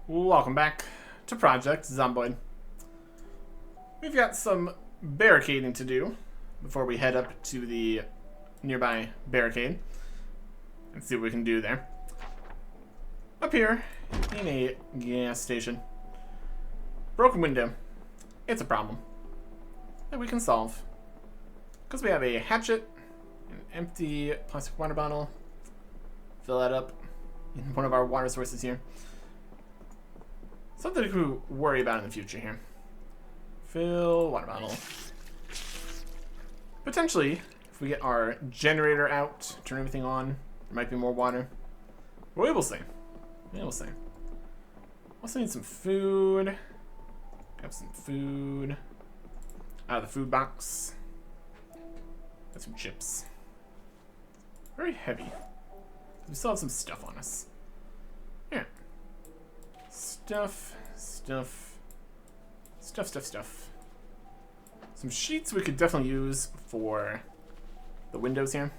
Welcome back to Project Zomboid. We've got some barricading to do before we head up to the nearby barricade and see what we can do there. Up here in a gas station. Broken window. It's a problem that we can solve because we have a hatchet, an empty plastic water bottle. Fill that up in one of our water sources here. Something to worry about in the future here. Fill water bottle. Potentially, if we get our generator out, turn everything on, there might be more water. We will see. We will see. Also need some food. Grab some food out of the food box. Got some chips. Very heavy. We still have some stuff on us. Yeah. Stuff. Some sheets we could definitely use for the windows here.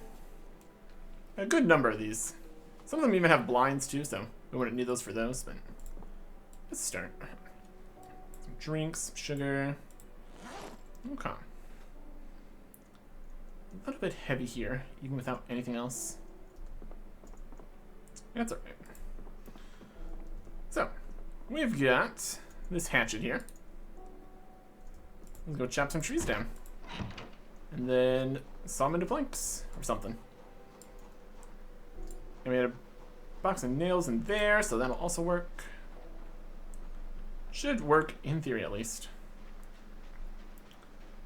A good number of these. Some of them even have blinds too, so we wouldn't need those for those, but let's start. Some drinks, some sugar. Okay. A little bit heavy here, even without anything else. That's alright. So, we've got this hatchet here. Let's go chop some trees down. And then saw them into planks or something. And we had a box of nails in there, so that'll also work. Should work in theory at least.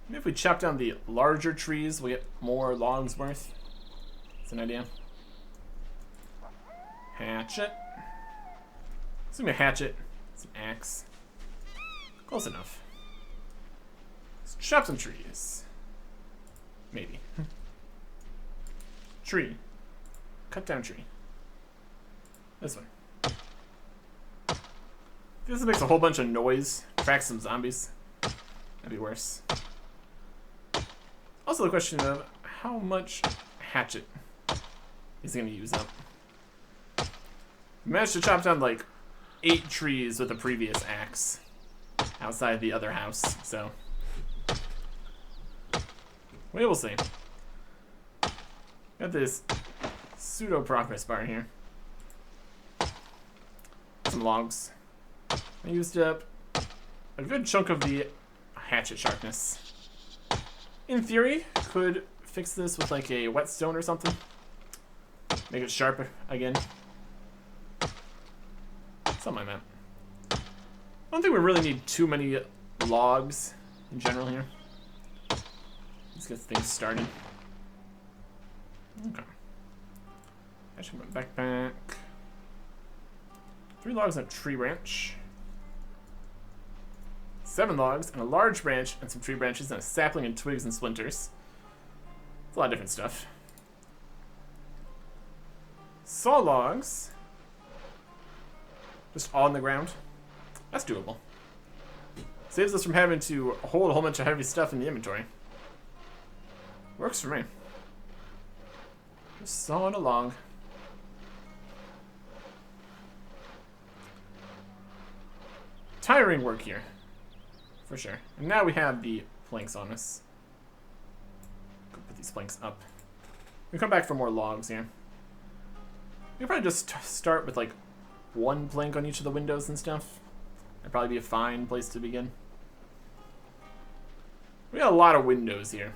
Maybe if we chop down the larger trees, we'll get more logs worth. That's an idea. Hatchet. It's gonna be a hatchet. It's an axe. Close enough. Let's chop some trees. Maybe. Tree. Cut down tree. This one. This makes a whole bunch of noise. Attracts some zombies. That'd be worse. Also the question of how much hatchet is he gonna use up. We managed to chop down like 8 trees with the previous axe outside the other house, so we will see. Got this pseudo progress bar here. Some logs. I used up a good chunk of the hatchet sharpness. In theory, could fix this with like a whetstone or something. Make it sharper again. Something like that. I don't think we really need too many logs in general here. Let's get things started. Okay. Actually, my backpack. 3 logs and a tree branch. 7 logs and a large branch and some tree branches and a sapling and twigs and splinters. It's a lot of different stuff. Saw logs. Just on the ground. That's doable. Saves us from having to hold a whole bunch of heavy stuff in the inventory. Works for me. Just sawing along. Tiring work here. For sure. And now we have the planks on us. Go put these planks up. We come back for more logs here. We can probably just start with like 1 plank on each of the windows and stuff. That'd probably be a fine place to begin. We got a lot of windows here.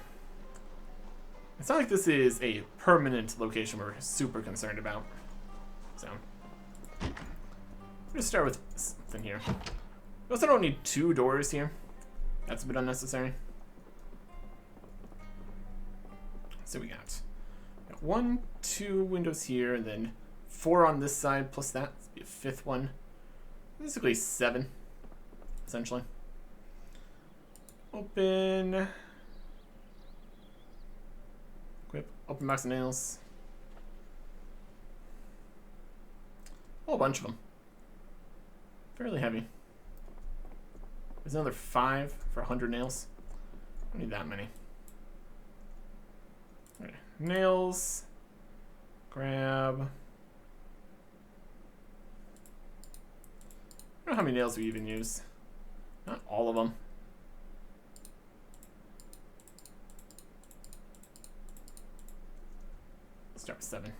It's not like this is a permanent location we're super concerned about. So, we'll just start with something here. We also don't need 2 doors here. That's a bit unnecessary. So we got 1, 2 windows here, and then 4 on this side, plus that. That'd be a 5th one. Basically 7, essentially. Open. Equip. Open box of nails. A whole bunch of them. Fairly heavy. There's another 5 for 100 nails. Don't need that many. Okay. Nails. Grab. I don't know how many nails we even use. Not all of them. Let's start with 7.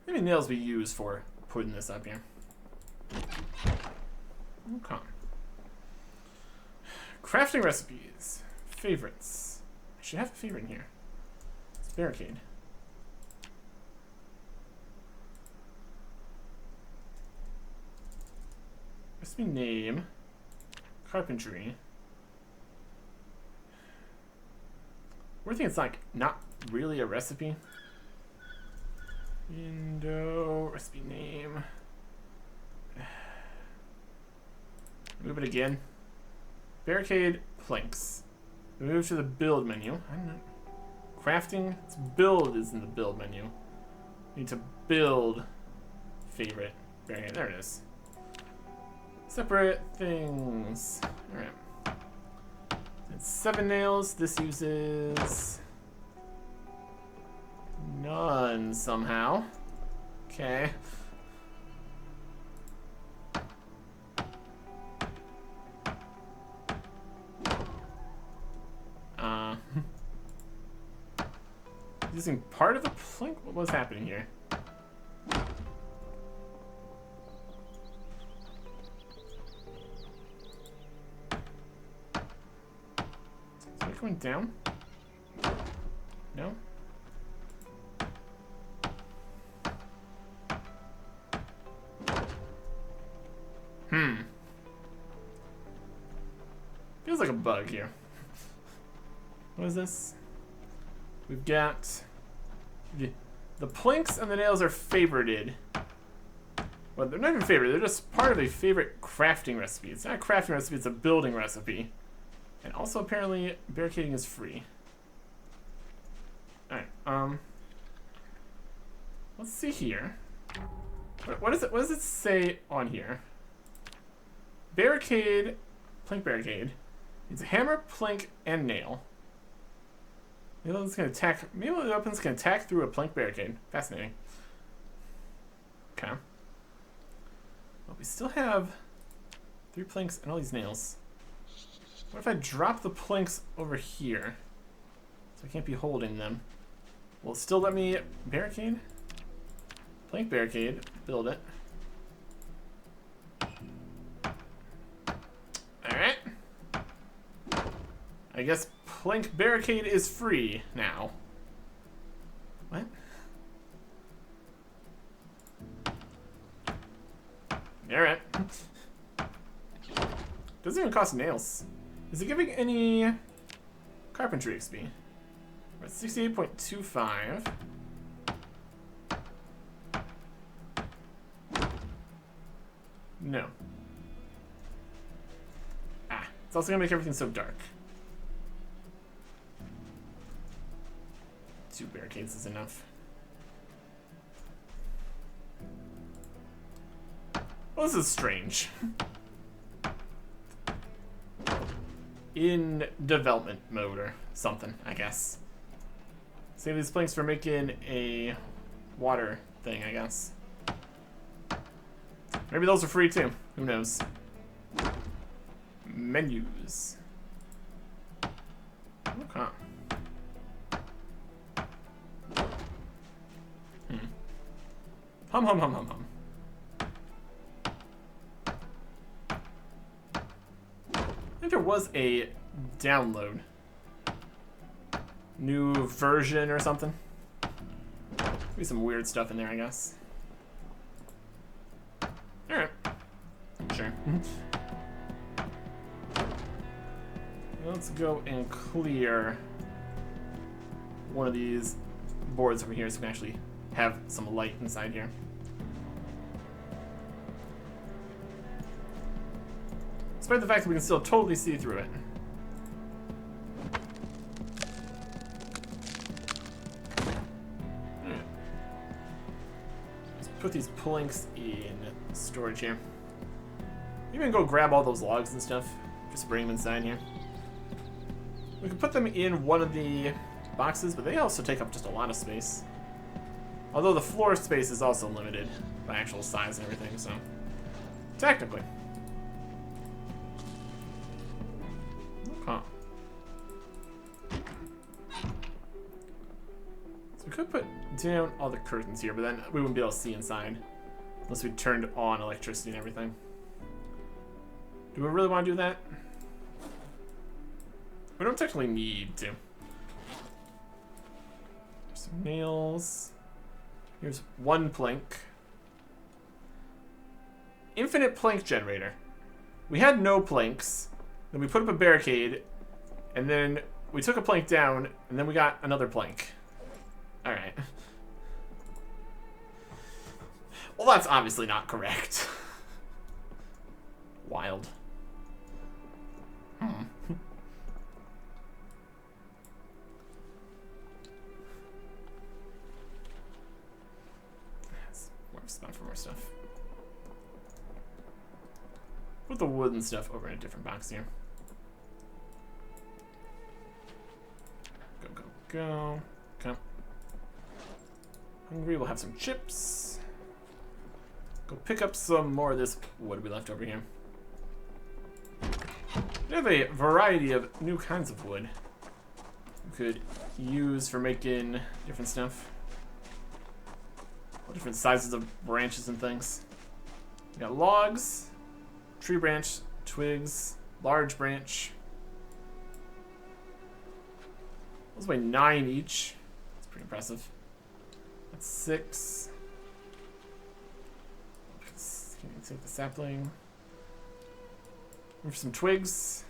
How many nails we use for putting this up here? Okay. Crafting recipes. Favorites. I should have a favorite in here. It's Barricade. Recipe name. Carpentry. We're thinking it's like not really a recipe. Window. Recipe name. Move it again. Barricade planks. We move to the build menu. I don't know. Crafting. It's build is in the build menu. Need to build favorite barricade. There it is. Separate things. Alright. It's 7 nails. This uses none somehow. Okay. Using part of the plank? What was happening here? Is it going down? No? Feels like a bug here. What is this? We've got the planks and the nails are favorited. Well, they're not even favorited. They're just part of a favorite crafting recipe. It's not a crafting recipe. It's a building recipe. And also, apparently, barricading is free. All right. Let's see here. What is it? What does it say on here? Barricade, plank barricade. It's a hammer, plank, and nail. Maybe the weapons can attack through a plank barricade. Fascinating. Okay. Well, we still have 3 planks and all these nails. What if I drop the planks over here? So I can't be holding them. Will it still let me barricade? Plank barricade. Build it. Alright. I guess plank barricade is free now. What? Alright. Doesn't even cost nails. Is it giving any carpentry XP? We're at 68.25. No. Ah, it's also gonna make everything so dark. 2 barricades is enough. Well, this is strange. In development mode or something, I guess. Save these planks for making a water thing, I guess. Maybe those are free too. Who knows? Menus. Okay. Hum hum hum hum hum. I think there was a download. New version or something. Maybe some weird stuff in there, I guess. Alright. Sure. Let's go and clear one of these boards over here so we can actually have some light inside here. Despite the fact that we can still totally see through it. Alright. Let's put these planks in storage here. Maybe I can go grab all those logs and stuff Just bring them inside here. We could put them in one of the boxes, but they also take up just a lot of space. Although the floor space is also limited by actual size and everything, so technically. Okay. So we could put down all the curtains here, but then we wouldn't be able to see inside unless we turned on electricity and everything. Do we really want to do that? We don't technically need to. There's some nails. Here's one plank. Infinite plank generator. We had no planks. Then we put up a barricade. And then we took a plank down. And then we got another plank. Alright. Well, that's obviously not correct. Wild. Spot for more stuff. Put the wooden stuff over in a different box here. Go, go, go. Okay. Hungry, we'll have some chips. Go pick up some more of this wood we left over here. We have a variety of new kinds of wood we could use for making different stuff. Different sizes of branches and things. We got logs, tree branch, twigs, large branch. Those weigh 9 each. That's pretty impressive. That's 6. Can you take the sapling? Look for some twigs.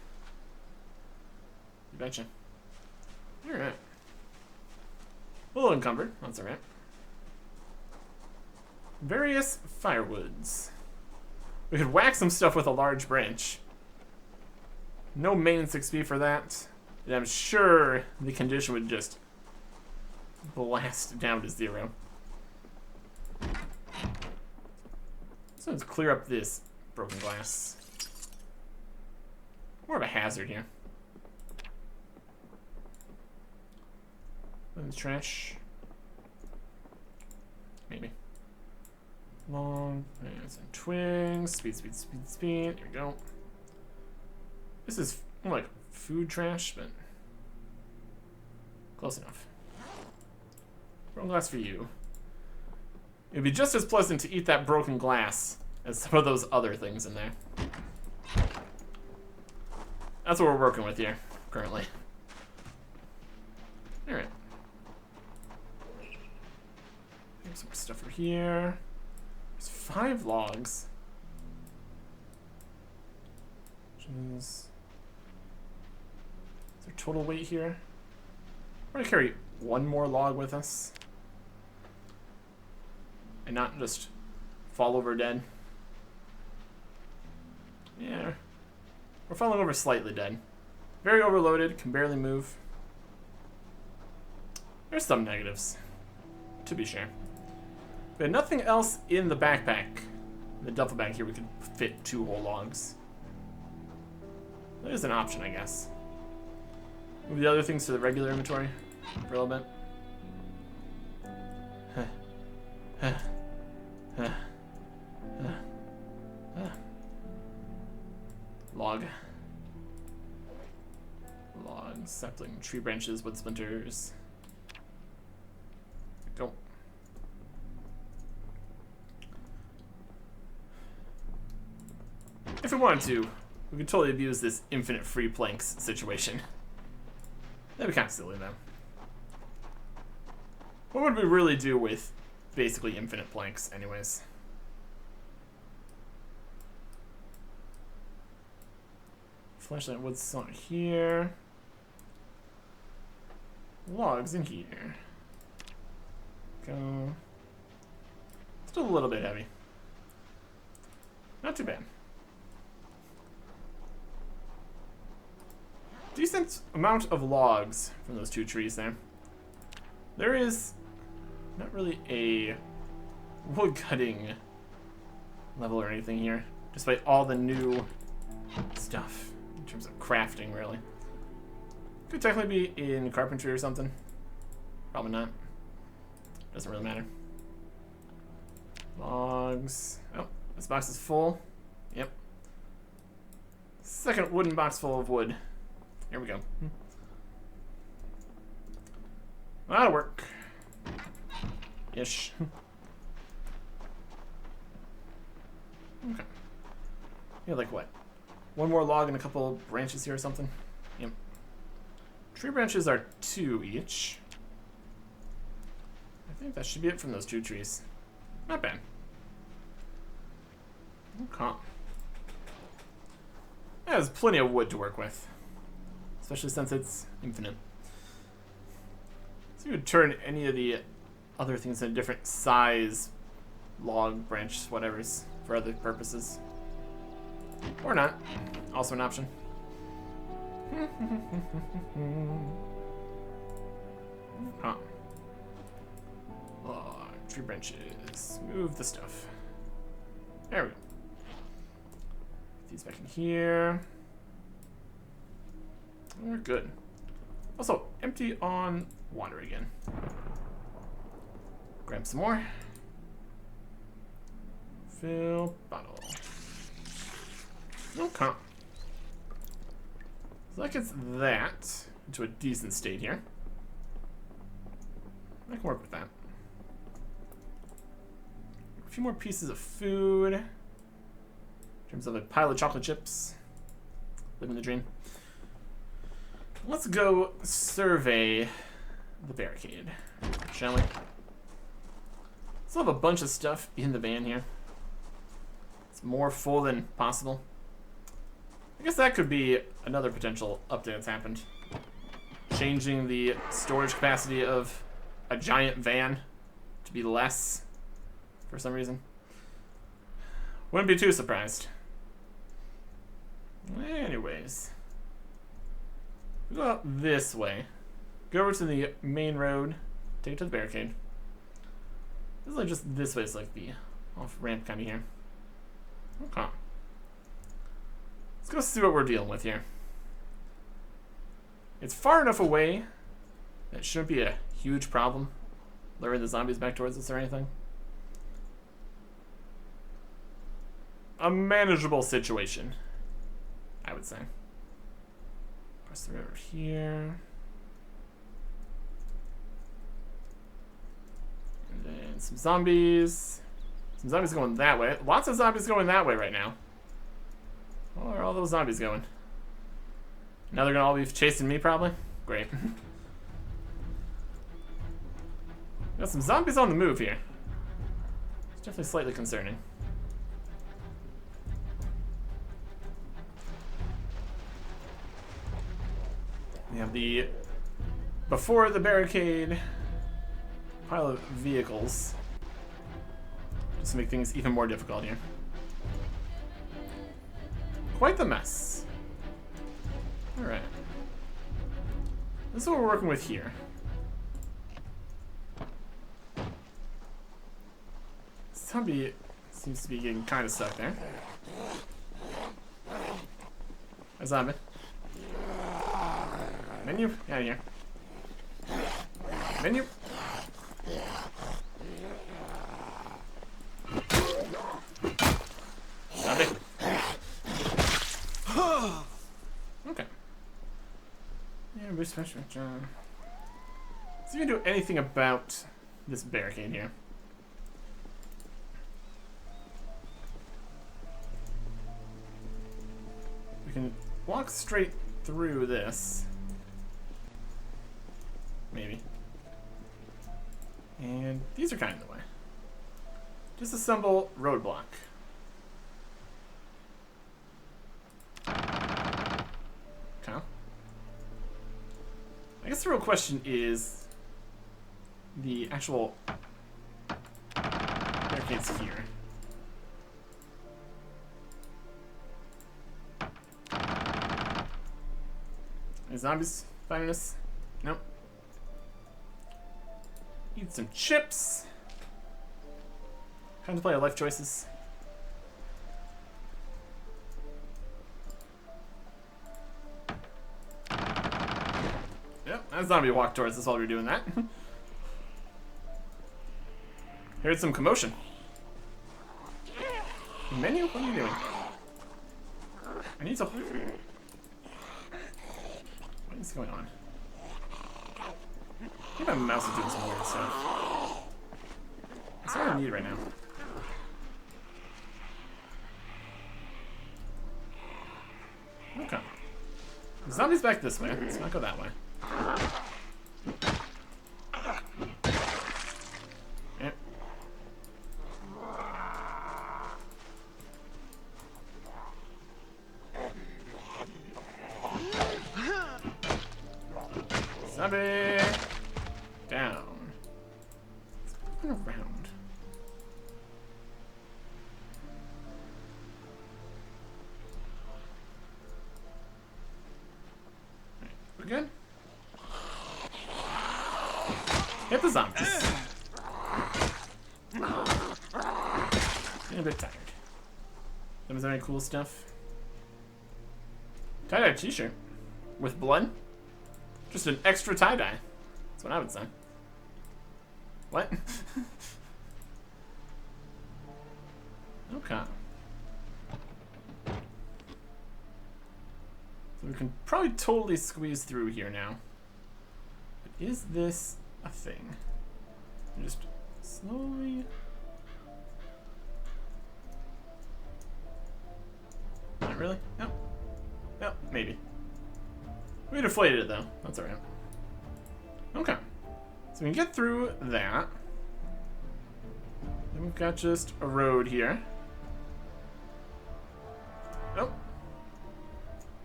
You betcha. Alright. A little encumbered. That's alright. Various firewoods. We could whack some stuff with a large branch. No maintenance XP for that. And I'm sure the condition would just blast down to 0. So let's clear up this broken glass. More of a hazard here. And trash. Maybe. Long, and some twigs, speed, speed, speed, speed. There we go. This is more like food trash, but close enough. Broken glass for you. It'd be just as pleasant to eat that broken glass as some of those other things in there. That's what we're working with here, currently. Alright. Here's some stuff over here. There's 5 logs. Jeez. Is there total weight here? We're gonna carry 1 more log with us. And not just fall over dead. Yeah. We're falling over slightly dead. Very overloaded, can barely move. There's some negatives, to be sure. We had nothing else in the backpack. In the duffel bag here, we could fit 2 whole logs. That is an option, I guess. Move the other things to the regular inventory for a little bit. Log. Log, sapling, tree branches, wood splinters. Go. If we wanted to, we could totally abuse this infinite free planks situation. That'd be kind of silly, though. What would we really do with basically infinite planks, anyways? Flashlight wood saw here. Logs in here. Go. Still a little bit heavy. Not too bad. Decent amount of logs from those 2 trees there. There is not really a wood cutting level or anything here, despite all the new stuff. terms of crafting, really. Could technically be in carpentry or something. Probably not. Doesn't really matter. Logs. Oh, this box is full. Yep. Second wooden box full of wood. Here we go. That'll work. Ish. Okay. Yeah, like what? One more log and a couple branches here or something? Yep. Tree branches are 2 each. I think that should be it from those 2 trees. Not bad. Okay. Yeah, there's plenty of wood to work with. Especially since it's infinite. So you would turn any of the other things into different size log, branch, whatever's for other purposes. Or not. Also an option. Huh. Oh, tree branches. Move the stuff. There we go. Put these back in here. We're good. Also, empty on water again. Grab some more. Fill bottle. Okay. So that gets that into a decent state here. I can work with that. A few more pieces of food. In terms of a pile of chocolate chips. Living the dream. Let's go survey the barricade, shall we? Still have a bunch of stuff in the van here. It's more full than possible. I guess that could be another potential update that's happened. Changing the storage capacity of a giant van to be less for some reason. Wouldn't be too surprised. Anyways. We go out this way. Go over to the main road. Take it to the barricade. This is like just this way. It's like the off ramp kind of here. Okay. Let's go see what we're dealing with here. It's far enough away that it shouldn't be a huge problem luring the zombies back towards us or anything. A manageable situation, I would say. Cross the river here. And then some zombies. Some zombies going that way. Lots of zombies going that way right now. Where are all those zombies going? Now they're gonna all be chasing me, probably? Great. Got some zombies on the move here. It's definitely slightly concerning. We have the before the barricade pile of vehicles. Just to make things even more difficult here. Quite the mess. Alright. This is what we're working with here. Zombie seems to be getting kind of stuck there. A zombie. Menu? Get out of here. Menu? Zombie. Okay. Yeah, we special. So you can do anything about this barricade here. We can walk straight through this. Maybe. And these are kind of in the way. Disassemble roadblock. Okay. I guess the real question is the actual barricades here. Any zombies finding us? Nope. Eat some chips. Contemplate our life choices. a zombie walked towards us while we were doing that. Heard some commotion. Menu? What are you doing? I need to... What is going on? I think my mouse is doing some weird stuff. That's what I need right now. Okay. The zombie's back this way. Let's not go that way. Yep. Zombie! Down. Let's look around. We good? Hit the zombies. Getting a bit tired. Is there any cool stuff? Tie-dye t-shirt. With blood? Just an extra tie-dye. That's what I would say. What? Okay. So we can probably totally squeeze through here now. But is this a thing? Just slowly... Not really? No. No, maybe. We deflated it though. That's alright. Okay. So we can get through that. Then we've got just a road here. Oh.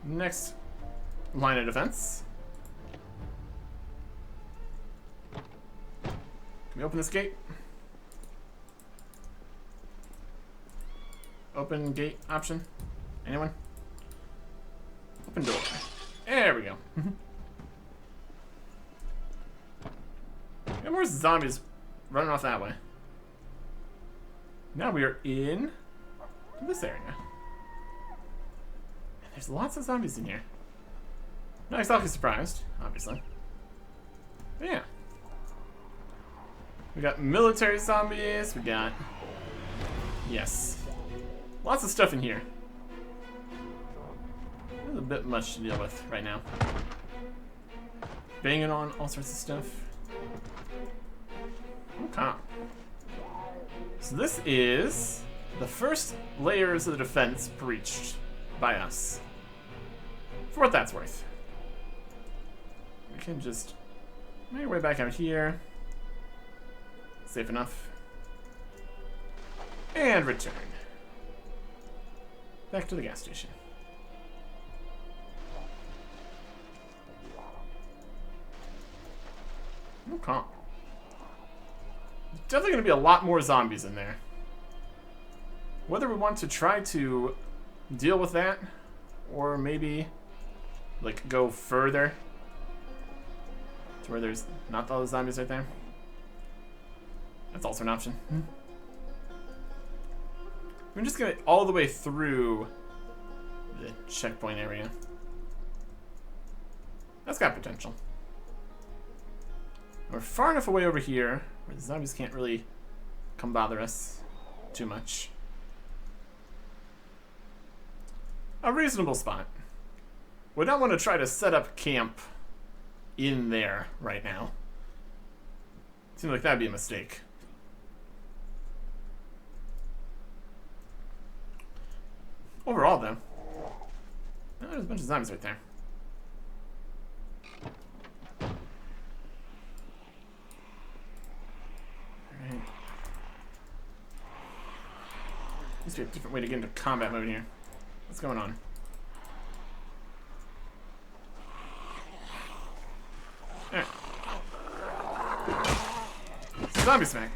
Next line of defense. Can we open this gate? Open gate option? Anyone? Open door. There we go. Got more zombies running off that way. Now we are in this area. And there's lots of zombies in here. Not exactly surprised, obviously. But yeah. We got military zombies, we got... Yes. Lots of stuff in here. There's a bit much to deal with right now. Banging on all sorts of stuff. Okay. So this is the first layers of the defense breached by us. For what that's worth. We can just make our way back out here. Safe enough. And return. Back to the gas station. Okay. There's definitely going to be a lot more zombies in there. Whether we want to try to deal with that, or maybe, like, go further to where there's not all the zombies right there. That's also an option. I'm just going to all the way through the checkpoint area. That's got potential. We're far enough away over here where the zombies can't really come bother us too much. A reasonable spot. We don't want to try to set up camp in there right now. Seems like that'd be a mistake. Overall, though, oh, there's a bunch of zombies right there. Alright. Must be a different way to get into combat mode here. What's going on? Alright. Zombie smack.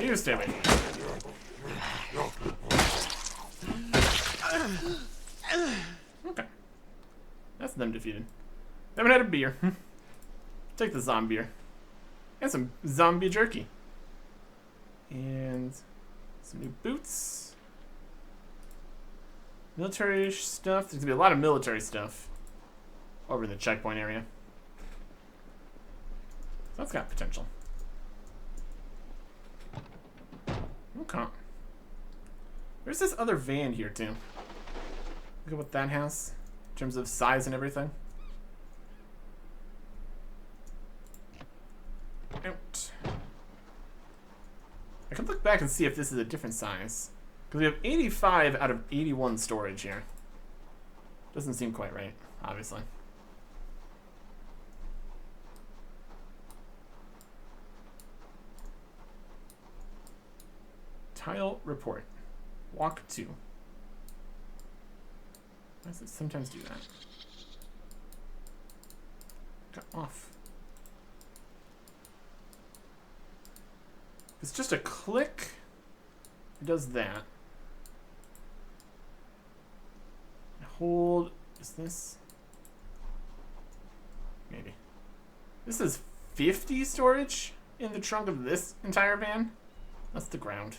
You stay away. Okay. That's them defeated. They haven't had a beer. Take the zombie beer. And some zombie jerky. And some new boots. Military stuff. There's gonna be a lot of military stuff over in the checkpoint area. So that's got potential. Okay. There's this other van here too. Look at what that has in terms of size and everything. Out. I can look back and see if this is a different size. Because we have 85 out of 81 storage here. Doesn't seem quite right, obviously. Tile report. Walk 2. Why does it sometimes do that? Got off. It's just a click. It does that. Hold. Is this? Maybe. This is 50 storage in the trunk of this entire van. That's the ground.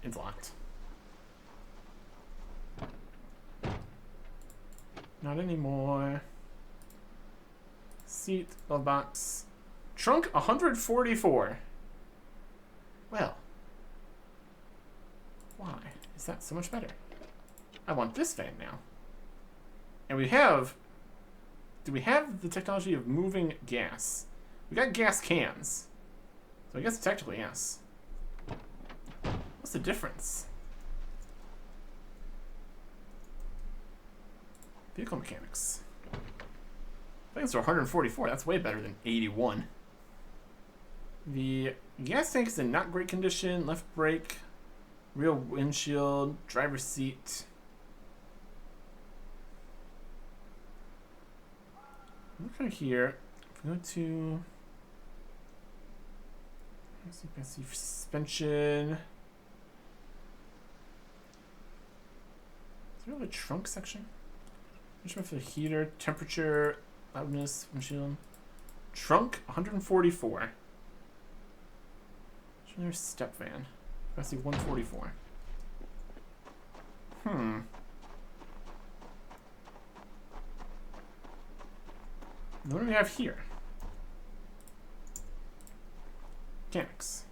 It's locked. Not anymore. Seat, glove box. Trunk 144. Well. Why is that so much better? I want this fan now. And we have... Do we have the technology of moving gas? We got gas cans. So I guess technically, yes. What's the difference? Vehicle mechanics. Things are 144. That's way better than 81. The gas tank is in not great condition. Left brake. Rear windshield. Driver's seat. Look right here. If we go to... see suspension. Is there a trunk section? Which one for the heater, temperature, loudness, windshield? Trunk 144. There's step van. I see 144. What do we have here? Mechanics.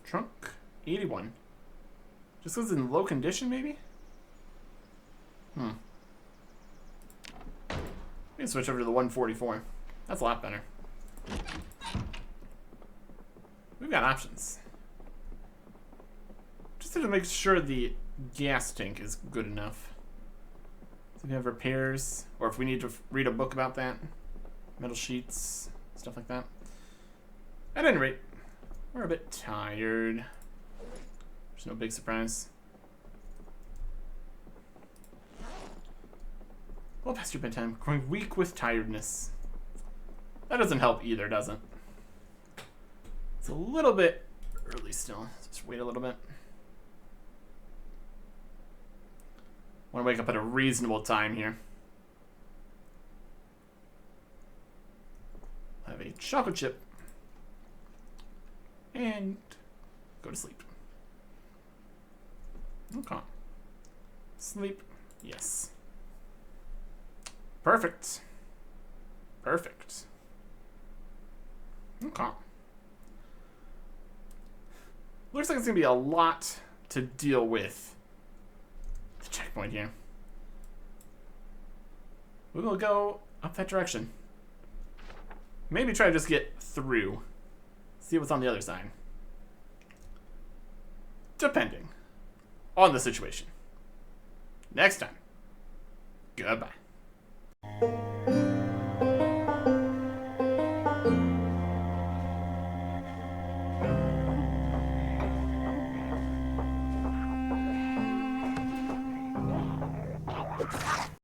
Trunk 81. Just because it's in low condition, maybe? We can switch over to the 144. That's a lot better. We've got options. Just have to make sure the gas tank is good enough. So if we have repairs, or if we need to read a book about that, metal sheets, stuff like that. At any rate, we're a bit tired. There's no big surprise. Well past your bedtime. Growing weak with tiredness. That doesn't help either, does it? It's a little bit early still. Just wait a little bit. Want to wake up at a reasonable time here. Have a chocolate chip. And go to sleep. Okay. Sleep. Yes. Perfect. Perfect. Okay. Looks like it's going to be a lot to deal with. The checkpoint here. We will go up that direction. Maybe try to just get through. See what's on the other side. Depending on the situation. Next time. Goodbye.